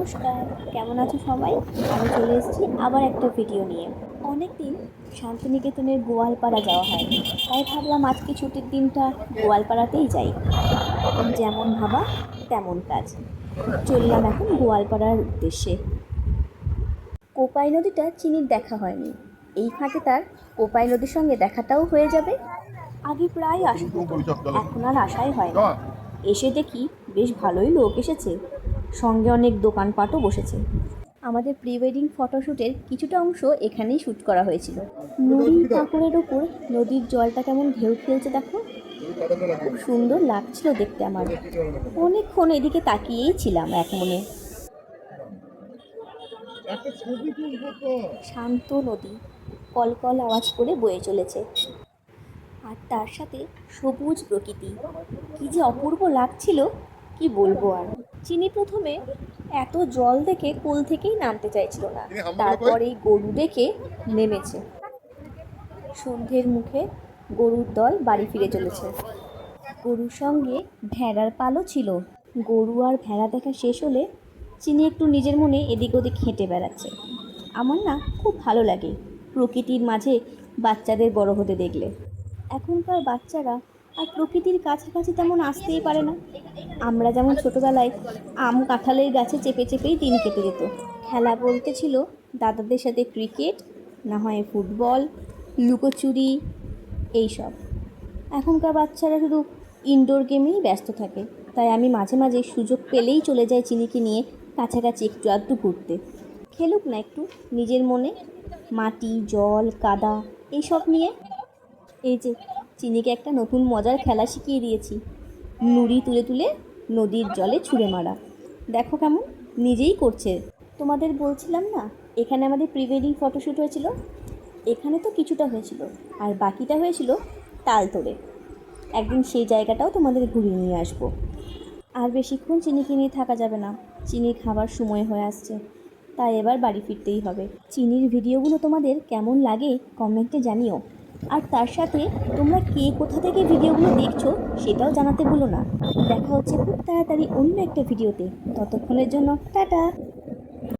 নমস্কার, কেমন আছো সবাই? আমি চলে এসেছি আবার একটা ভিডিও নিয়ে। অনেক দিন শান্তিনিকেতনের গোয়ালপাড়া যাওয়া হয়নি, তাই ভাবলাম আজকে ছুটির দিনটা গোয়ালপাড়াতেই যাই। যেমন ভাবা তেমন কাজ। চললাম এখন গোয়ালপাড়ার উদ্দেশ্যে। কোপাই নদীটা চিনির দেখা হয়নি, এই ফাঁকে তার কোপাই নদীর সঙ্গে দেখাটাও হয়ে যাবে। আগে প্রায় আসতো, এখন আর আসাই হয় না। এসে দেখি বেশ ভালোই লোক এসেছে, সঙ্গে অনেক দোকানপাটও বসেছে। আমাদের প্রি ওয়েডিং ফটোশ্যুটের কিছুটা অংশ এখানেই শ্যুট করা হয়েছিল। নুড়ির কাঁকড়ের ওপর নদীর জলটা কেমন ঢেউ খেলছে দেখো, খুব সুন্দর লাগছিল দেখতে। আমার অনেকক্ষণ এদিকে তাকিয়েই ছিলাম এক মনে। শান্ত নদী কলকল আওয়াজ করে বয়ে চলেছে, আর তার সাথে সবুজ প্রকৃতি, কি যে অপূর্ব লাগছিল কি বলবো আর। চিনি প্রথমে এত জল দেখে কোল থেকেই নামতে চাইছিল না, তারপর এই গরু দেখে নেমেছে। সন্ধ্যের মুখে গরুর দল বাড়ি ফিরে চলেছে। গরুর সঙ্গে ভেড়ার পালও ছিল। গরু আর ভেড়া দেখা শেষ হলে চিনি একটু নিজের মনে এদিক ওদিক হেঁটে বেড়াচ্ছে। আমার না খুব ভালো লাগে প্রকৃতির মাঝে বাচ্চাদের বড় হতে দেখলে। এখনকার বাচ্চারা আর প্রকৃতির কাছাকাছি তেমন আসতেই পারে না। আমরা যেমন ছোটোবেলায় আম কাঁঠালের গাছে চেপে চেপেই দিন কেটে যেত। খেলা বলতে ছিল দাদাদের সাথে ক্রিকেট, না হয় ফুটবল, লুকোচুরি, এইসব। এখনকার বাচ্চারা শুধু ইনডোর গেমেই ব্যস্ত থাকে। তাই আমি মাঝে মাঝে সুযোগ পেলেই চলে যাই চিনিকে নিয়ে কাছাকাছি একটু আধটু ঘুরতে। খেলুক না একটু নিজের মনে, মাটি জল কাদা এইসব নিয়ে। এই যে চিনিকে একটা নতুন মজার খেলা শিখিয়ে দিয়েছি, নুড়ি তুলে তুলে নদীর জলে ছুঁড়ে মারা। দেখো কেমন নিজেই করছে। তোমাদের বলছিলাম না এখানে আমাদের প্রি ওয়েডিং ফটোশ্যুট হয়েছিল, এখানে তো কিছুটা হয়েছিল আর বাকিটা হয়েছিল তালতোড়ে। একদিন সেই জায়গাটাও তোমাদের ঘুরিয়ে নিয়ে আসবো। আর বেশিক্ষণ চিনিকে নিয়ে থাকা যাবে না, চিনির খাবার সময় হয়ে আসছে, তাই এবার বাড়ি ফিরতেই হবে। চিনির ভিডিওগুলো তোমাদের কেমন লাগে কমেন্টে জানিও। আর তার সাথে তোমরা কে কোথা থেকে ভিডিওগুলো দেখছো সেটাও জানাতে ভুলো না। দেখা হচ্ছে খুব তাড়াতাড়ি অন্য একটা ভিডিওতে, ততক্ষণের জন্য টাটা।